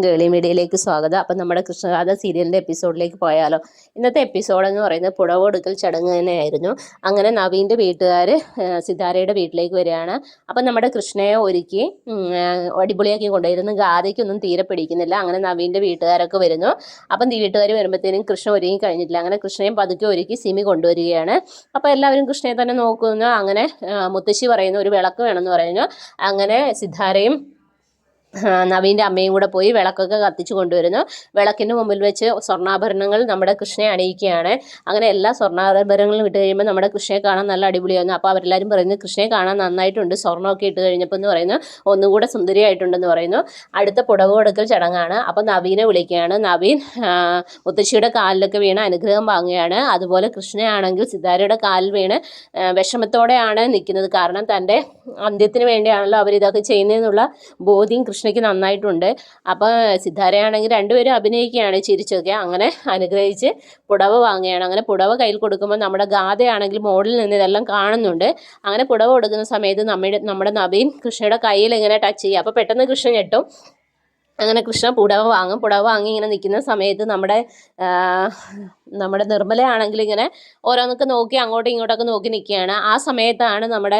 ഗേളി മീഡിയയിലേക്ക് സ്വാഗതം. അപ്പം നമ്മുടെ കൃഷ്ണഗാഥ സീരിയലിൻ്റെ എപ്പിസോഡിലേക്ക് പോയാലോ. ഇന്നത്തെ എപ്പിസോഡെന്ന് പറയുന്നത് പുടവ കൊടുക്കൽ ചടങ്ങ് തന്നെയായിരുന്നു. അങ്ങനെ നവീൻ്റെ വീട്ടുകാർ സിതാരയുടെ വീട്ടിലേക്ക് വരികയാണ്. അപ്പം നമ്മുടെ കൃഷ്ണയെ ഒരുക്കി അടിപൊളിയാക്കി കൊണ്ടുവരുന്നു. ഗാഥയ്ക്കൊന്നും തീരെ പിടിക്കുന്നില്ല. അങ്ങനെ നവീൻ്റെ വീട്ടുകാരൊക്കെ വരുന്നു. അപ്പം വീട്ടുകാർ വരുമ്പോഴത്തേനും കൃഷ്ണ ഒരുങ്ങി കഴിഞ്ഞിട്ടില്ല. അങ്ങനെ കൃഷ്ണയും പതുക്കെ ഒരുക്കി സിമി കൊണ്ടുവരികയാണ്. അപ്പോൾ എല്ലാവരും കൃഷ്ണയെ തന്നെ നോക്കുന്നു. അങ്ങനെ മുത്തശ്ശി പറയുന്നു ഒരു വിളക്ക് വേണമെന്ന് പറയുന്നു. അങ്ങനെ സിതാരയും നവീൻ്റെ അമ്മയും കൂടെ പോയി വിളക്കൊക്കെ കത്തിച്ച് കൊണ്ടുവരുന്നു. വിളക്കിൻ്റെ മുമ്പിൽ വെച്ച് സ്വർണ്ണാഭരണങ്ങൾ നമ്മുടെ കൃഷ്ണയെ അണിയിക്കുകയാണ്. അങ്ങനെ എല്ലാ സ്വർണ്ണാഭരണങ്ങളും ഇട്ട് കഴിയുമ്പോൾ നമ്മുടെ കൃഷ്ണയെ കാണാൻ നല്ല അടിപൊളിയായിരുന്നു. അപ്പോൾ അവരെല്ലാവരും പറയുന്നു കൃഷ്ണയെ കാണാൻ നന്നായിട്ടുണ്ട്, സ്വർണ്ണമൊക്കെ ഇട്ട് കഴിഞ്ഞപ്പോൾ എന്ന് പറയുന്നു, ഒന്നും കൂടെ സുന്ദരിയായിട്ടുണ്ടെന്ന് പറയുന്നു. അടുത്ത പുടവ കൊടുക്കൽ ചടങ്ങാണ്. അപ്പോൾ നവീനെ വിളിക്കുകയാണ്. നവീൻ മുത്തശ്ശിയുടെ കാലിലൊക്കെ വീണ് അനുഗ്രഹം വാങ്ങുകയാണ്. അതുപോലെ കൃഷ്ണയാണെങ്കിൽ സിതാരയുടെ കാലിൽ വീണ് വിഷമത്തോടെയാണ് നിൽക്കുന്നത്. കാരണം തൻ്റെ അന്ത്യത്തിന് വേണ്ടിയാണല്ലോ അവരിതൊക്കെ ചെയ്യുന്നതെന്നുള്ള ബോധ്യം കൃഷ്ണയ്ക്ക് നന്നായിട്ടുണ്ട്. അപ്പോൾ സിതാരയാണെങ്കിൽ രണ്ടുപേരും അഭിനയിക്കുകയാണ് ചിരിച്ചൊക്കെ. അങ്ങനെ അനുഗ്രഹിച്ച് പുടവ വാങ്ങുകയാണ്. അങ്ങനെ പുടവ കയ്യിൽ കൊടുക്കുമ്പോൾ നമ്മുടെ ഗാഥയാണെങ്കിൽ മോളിൽ നിന്ന് ഇതെല്ലാം കാണുന്നുണ്ട്. അങ്ങനെ പുടവ കൊടുക്കുന്ന സമയത്ത് നമ്മുടെ നവീൻ കൃഷ്ണയുടെ കയ്യിൽ ഇങ്ങനെ ടച്ച് ചെയ്യുക. അപ്പോൾ പെട്ടെന്ന് കൃഷ്ണ ഞെട്ടും. അങ്ങനെ കൃഷ്ണ പുടവ വാങ്ങും. പുടവ വാങ്ങി ഇങ്ങനെ നിൽക്കുന്ന സമയത്ത് നമ്മുടെ നിർമ്മലയാണെങ്കിൽ ഇങ്ങനെ ഓരോന്നൊക്കെ നോക്കി അങ്ങോട്ടും ഇങ്ങോട്ടൊക്കെ നോക്കി നിൽക്കുകയാണ്. ആ സമയത്താണ് നമ്മുടെ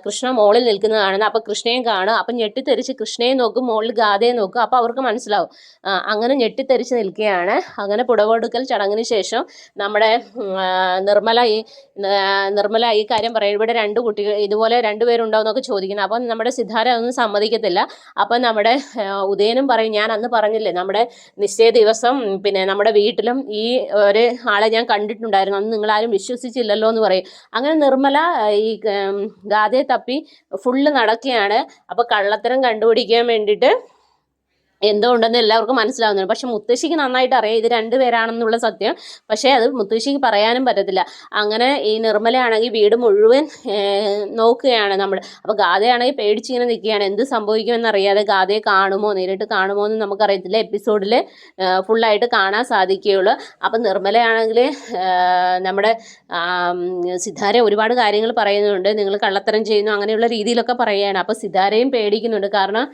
കൃഷ്ണ മോളിൽ നിൽക്കുന്നത് കാണുന്നത്. അപ്പോൾ കൃഷ്ണയും കാണും. അപ്പം ഞെട്ടിത്തെറിച്ച് കൃഷ്ണയെ നോക്കും, മോളിൽ ഗാഥയെ നോക്കും. അപ്പോൾ അവർക്ക് മനസ്സിലാവും. അങ്ങനെ ഞെട്ടിത്തെറിച്ച് നിൽക്കുകയാണ്. അങ്ങനെ പുടവ കൊടുക്കൽ ചടങ്ങിന് ശേഷം നമ്മുടെ നിർമ്മല ഈ കാര്യം പറയും. ഇവിടെ രണ്ട് കുട്ടികൾ ഇതുപോലെ രണ്ടുപേരുണ്ടോ എന്നൊക്കെ ചോദിക്കുന്നത്. അപ്പം നമ്മുടെ സിതാര ഒന്നും സമ്മതിക്കത്തില്ല. അപ്പം നമ്മുടെ ഉദയനും പറയും ഞാൻ അന്ന് പറഞ്ഞില്ലേ നമ്മുടെ നിശ്ചയ ദിവസം പിന്നെ നമ്മുടെ വീട്ടിലും ഈ ഒരു ആളെ ഞാൻ കണ്ടിട്ടുണ്ടായിരുന്നു, അന്ന് നിങ്ങളാരും വിശ്വസിച്ചില്ലല്ലോ എന്ന് പറയും. അങ്ങനെ നിർമ്മല ഈ ഗാഥയെ തപ്പി ഫുള്ള് നടക്കുകയാണ്. അപ്പോൾ കള്ളത്തരം കണ്ടുപിടിക്കാൻ വേണ്ടിയിട്ട് എന്തോ ഉണ്ടെന്ന് എല്ലാവർക്കും മനസ്സിലാവുന്നുണ്ട്. പക്ഷെ മുത്തശ്ശിക്ക് നന്നായിട്ട് അറിയാം ഇത് രണ്ടുപേരാണെന്നുള്ള സത്യം. പക്ഷേ അത് മുത്തശ്ശിക്ക് പറയാനും പറ്റത്തില്ല. അങ്ങനെ ഈ നിർമ്മലയാണെങ്കിൽ വീട് മുഴുവൻ നോക്കുകയാണ് നമ്മൾ. അപ്പോൾ ഗാഥയാണെങ്കിൽ പേടിച്ചിങ്ങനെ നിൽക്കുകയാണ്. എന്ത് സംഭവിക്കുമെന്നറിയാതെ ഗാഥയെ നേരിട്ട് കാണുമോ എന്ന് നമുക്കറിയത്തില്ല. എപ്പിസോഡിൽ ഫുള്ളായിട്ട് കാണാൻ സാധിക്കുകയുള്ളൂ. അപ്പം നിർമ്മലയാണെങ്കിൽ നമ്മുടെ സിതാര ഒരുപാട് കാര്യങ്ങൾ പറയുന്നുണ്ട്. നിങ്ങൾ കള്ളത്തരം ചെയ്യുന്നു അങ്ങനെയുള്ള രീതിയിലൊക്കെ പറയുകയാണ്. അപ്പോൾ സിതാരയും പേടിക്കുന്നുണ്ട്. കാരണം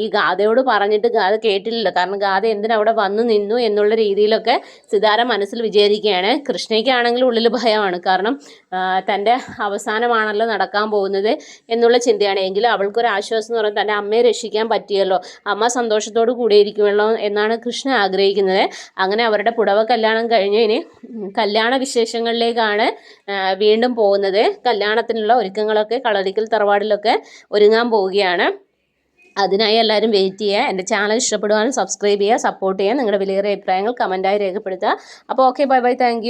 ഈ ഗാഥയോട് പറഞ്ഞിട്ട് ഗാഥ കേട്ടില്ലല്ലോ. കാരണം ഗാഥ എന്തിനവിടെ വന്നു നിന്നു എന്നുള്ള രീതിയിലൊക്കെ സിതാര മനസ്സിൽ വിചാരിക്കുകയാണ്. കൃഷ്ണയ്ക്കാണെങ്കിൽ ഉള്ളിൽ ഭയമാണ്. കാരണം തൻ്റെ അവസാനമാണല്ലോ നടക്കാൻ പോകുന്നത് എന്നുള്ള ചിന്തയാണ്. എങ്കിലും അവൾക്കൊരു ആശ്വാസം എന്ന് പറയുന്നത് തൻ്റെ അമ്മയെ രക്ഷിക്കാൻ പറ്റിയല്ലോ, അമ്മ സന്തോഷത്തോടു കൂടിയിരിക്കുമല്ലോ എന്നാണ് കൃഷ്ണ ആഗ്രഹിക്കുന്നത്. അങ്ങനെ അവരുടെ പുടവ കല്യാണം കഴിഞ്ഞ് ഇനി കല്യാണ വിശേഷങ്ങളിലേക്കാണ് വീണ്ടും പോകുന്നത്. കല്യാണത്തിനുള്ള ഒരുക്കങ്ങളൊക്കെ കളരിക്കൽ തറവാടിലൊക്കെ ഒരുങ്ങാൻ പോവുകയാണ്. അതിനായി എല്ലാവരും വെയിറ്റ് ചെയ്യുക. എൻ്റെ ചാനൽ ഇഷ്ടപ്പെടുവാനും സബ്സ്ക്രൈബ് ചെയ്യുക, സപ്പോർട്ട് ചെയ്യുക. നിങ്ങളുടെ വിലയേറിയ അഭിപ്രായങ്ങൾ കമൻറ്റായി രേഖപ്പെടുത്തുക. അപ്പോൾ okay, bye bye, thank you.